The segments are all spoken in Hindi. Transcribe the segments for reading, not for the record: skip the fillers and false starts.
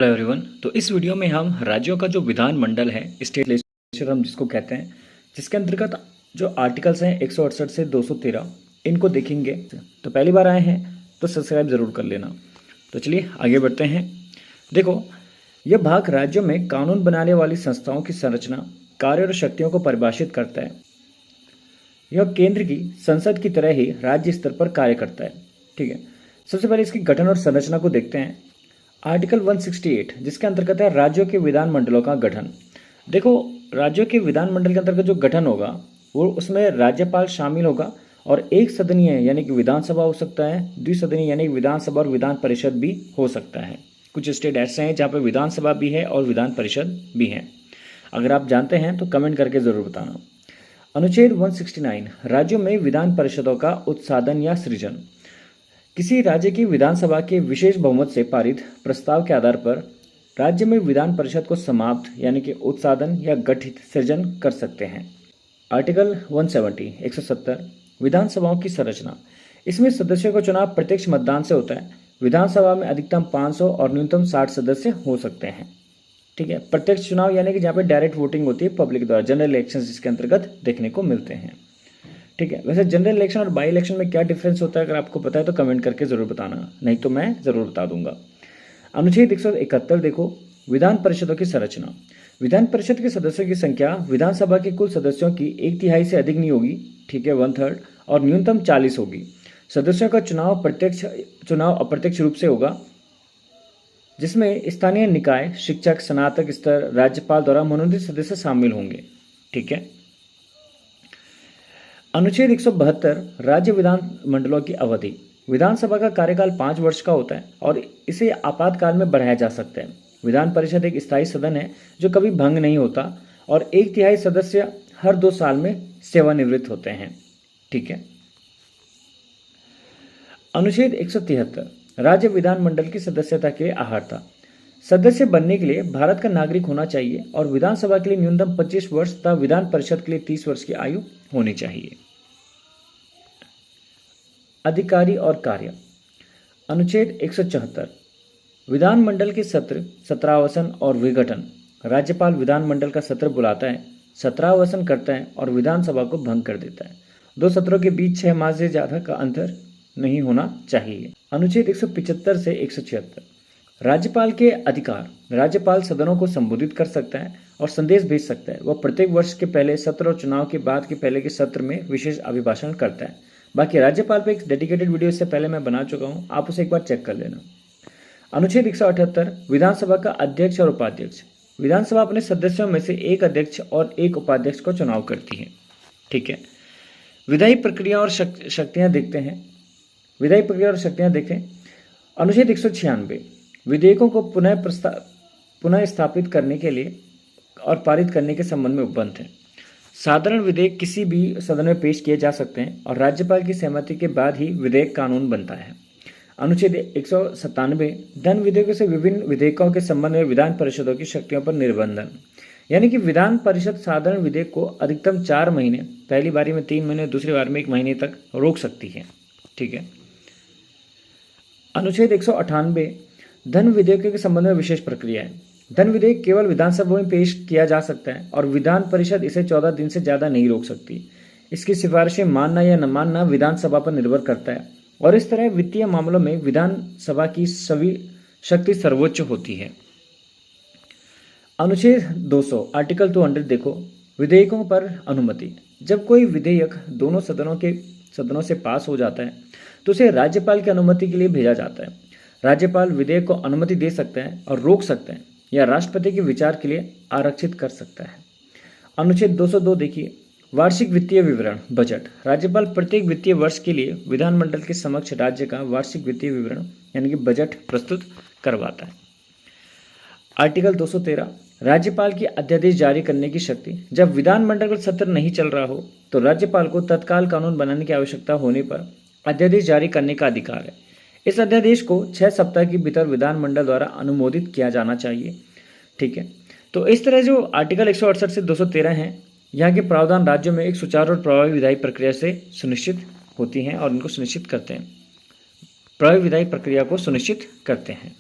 Hello everyone. तो इस वीडियो में हम राज्यों का जो विधानमंडल है, स्टेट लेजिस्लेचर हम जिसको कहते हैं, जिसके अंतर्गत जो आर्टिकल्स हैं 168 से 213, इनको देखेंगे। तो पहली बार आए हैं तो सब्सक्राइब ज़रूर कर लेना। तो चलिए आगे बढ़ते हैं। देखो, यह भाग राज्यों में कानून बनाने वाली संस्थाओं की संरचना, कार्य और शक्तियों को परिभाषित करता है। यह केंद्र की संसद की तरह ही राज्य स्तर पर कार्य करता है। ठीक है, सबसे पहले इसकी गठन और संरचना को देखते हैं। आर्टिकल 168 जिसके अंतर्गत है राज्यों के विधानमंडलों का गठन। देखो, राज्यों के विधानमंडल के अंतर्गत जो गठन होगा वो उसमें राज्यपाल शामिल होगा और एक सदनीय यानी कि विधानसभा हो सकता है, द्विसदनीय यानी कि विधानसभा और विधान परिषद भी हो सकता है। कुछ स्टेट ऐसे हैं जहाँ पर विधानसभा भी है और विधान परिषद भी है। अगर आप जानते हैं तो कमेंट करके ज़रूर बताना। अनुच्छेद 169 राज्यों में विधान परिषदों का उत्साधन या सृजन। किसी राज्य की विधानसभा के विशेष बहुमत से पारित प्रस्ताव के आधार पर राज्य में विधान परिषद को समाप्त यानी कि उत्साधन या गठित सृजन कर सकते हैं। आर्टिकल 170 विधानसभाओं की संरचना। इसमें सदस्यों का चुनाव प्रत्यक्ष मतदान से होता है। विधानसभा में अधिकतम 500 और न्यूनतम 60 सदस्य हो सकते हैं। ठीक है, प्रत्यक्ष चुनाव यानी कि जहाँ पे डायरेक्ट वोटिंग होती है पब्लिक द्वारा, जनरल इलेक्शन जिसके अंतर्गत देखने को मिलते हैं। ठीक है, वैसे जनरल इलेक्शन और बाई इलेक्शन में क्या डिफरेंस होता है अगर आपको पता है तो कमेंट करके जरूर बताना, नहीं तो मैं जरूर बता दूंगा। अनुच्छेद 171 देखो, विधान परिषदों की संरचना। विधान परिषद के सदस्यों की संख्या विधानसभा के कुल सदस्यों की 1/3 से अधिक नहीं होगी। ठीक है, 1/3 और न्यूनतम 40 होगी। सदस्यों का चुनाव अप्रत्यक्ष रूप से होगा, जिसमें स्थानीय निकाय, शिक्षक, स्नातक स्तर, राज्यपाल द्वारा मनोनीत सदस्य शामिल होंगे। ठीक है। अनुच्छेद 172 राज्य विधान मंडलों की अवधि। विधानसभा का कार्यकाल 5 वर्ष का होता है और इसे आपातकाल में बढ़ाया जा सकता है। विधान परिषद एक स्थायी सदन है जो कभी भंग नहीं होता और 1/3 सदस्य हर 2 साल में सेवानिवृत्त होते हैं। ठीक है। अनुच्छेद 173 राज्य विधानमंडल की सदस्यता के लिए अहर्ता। सदस्य बनने के लिए भारत का नागरिक होना चाहिए और विधानसभा के लिए न्यूनतम 25 वर्ष तथा विधान परिषद के लिए 30 वर्ष की आयु होनी चाहिए। अधिकारी और कार्य। अनुच्छेद 174 विधानमंडल के सत्र, सत्रावसन और विघटन। राज्यपाल विधानमंडल का सत्र बुलाता है, सत्रावसन करता है और विधानसभा को भंग कर देता है। 2 सत्रों के बीच 6 माह से ज्यादा का अंतर नहीं होना चाहिए। अनुच्छेद 175 से 176 राज्यपाल के अधिकार। राज्यपाल सदनों को संबोधित कर सकता है और संदेश भेज सकता है। वह प्रत्येक वर्ष के पहले सत्र और चुनाव के बाद के पहले के सत्र में विशेष अभिभाषण करता है। बाकी राज्यपाल पे एक डेडिकेटेड वीडियो इससे पहले मैं बना चुका हूं, आप उसे एक बार चेक कर लेना। अनुच्छेद 178 विधानसभा का अध्यक्ष और उपाध्यक्ष। विधानसभा अपने सदस्यों में से एक अध्यक्ष और एक उपाध्यक्ष को चुनाव करती है। ठीक है। विधायी प्रक्रिया और शक्तियां देखते हैं। विधायी प्रक्रिया और शक्तियां देखें। अनुच्छेद 196 विधेयकों को पुनः स्थापित करने के लिए और पारित करने के संबंध में उपबंध है। साधारण विधेयक किसी भी सदन में पेश किए जा सकते हैं और राज्यपाल की सहमति के बाद ही विधेयक कानून बनता है। अनुच्छेद 197 धन विधेयकों से विभिन्न विधेयकों के संबंध में विधान परिषदों की शक्तियों पर निर्बंधन, यानी कि विधान परिषद साधारण विधेयक को अधिकतम 4 महीने, पहली बारी में 3 महीने, दूसरी बार में 1 महीने तक रोक सकती है। ठीक है। अनुच्छेद 198 धन विधेयकों के संबंध में विशेष प्रक्रिया है। धन विधेयक केवल विधानसभा में पेश किया जा सकता है और विधान परिषद इसे 14 दिन से ज्यादा नहीं रोक सकती। इसकी सिफारिशें मानना या न मानना विधानसभा पर निर्भर करता है और इस तरह वित्तीय मामलों में विधानसभा की सभी शक्ति सर्वोच्च होती है। अनुच्छेद 200 आर्टिकल 200 देखो, विधेयकों पर अनुमति। जब कोई विधेयक दोनों सदनों से पास हो जाता है तो उसे राज्यपाल की अनुमति के लिए भेजा जाता है। राज्यपाल विधेयक को अनुमति दे सकता है और रोक सकता है या राष्ट्रपति के विचार के लिए आरक्षित कर सकता है। अनुच्छेद 202 देखिए, वार्षिक वित्तीय विवरण, बजट। राज्यपाल प्रत्येक वित्तीय वर्ष के लिए विधानमंडल के समक्ष राज्य का वार्षिक वित्तीय विवरण यानी कि बजट प्रस्तुत करवाता है। आर्टिकल 213 राज्यपाल की अध्यादेश जारी करने की शक्ति। जब विधानमंडल का सत्र नहीं चल रहा हो तो राज्यपाल को तत्काल कानून बनाने की आवश्यकता होने पर अध्यादेश जारी करने का अधिकार है। इस अध्यादेश को 6 सप्ताह के भीतर विधानमंडल द्वारा अनुमोदित किया जाना चाहिए। ठीक है। तो इस तरह जो आर्टिकल 168 से 213 हैं, यहाँ के प्रावधान राज्यों में एक सुचारू और प्रभावी विधायी प्रक्रिया से सुनिश्चित होती हैं और इनको सुनिश्चित करते हैं, प्रभावी विधायी प्रक्रिया को सुनिश्चित करते हैं।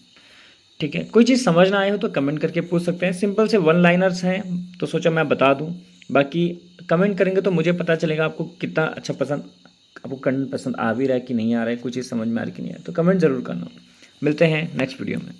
ठीक है, कोई चीज़ समझ ना आए हो तो कमेंट करके पूछ सकते हैं। सिंपल से वन लाइनर्स हैं तो सोचा मैं बता दूं। बाकी कमेंट करेंगे तो मुझे पता चलेगा आपको कितना अच्छा पसंद, आपको कंटेंट पसंद आ भी रहा है कि नहीं आ रहा है, कुछ चीज़ समझ में आ रही कि नहीं आ रही, तो कमेंट ज़रूर करना। मिलते हैं नेक्स्ट वीडियो में।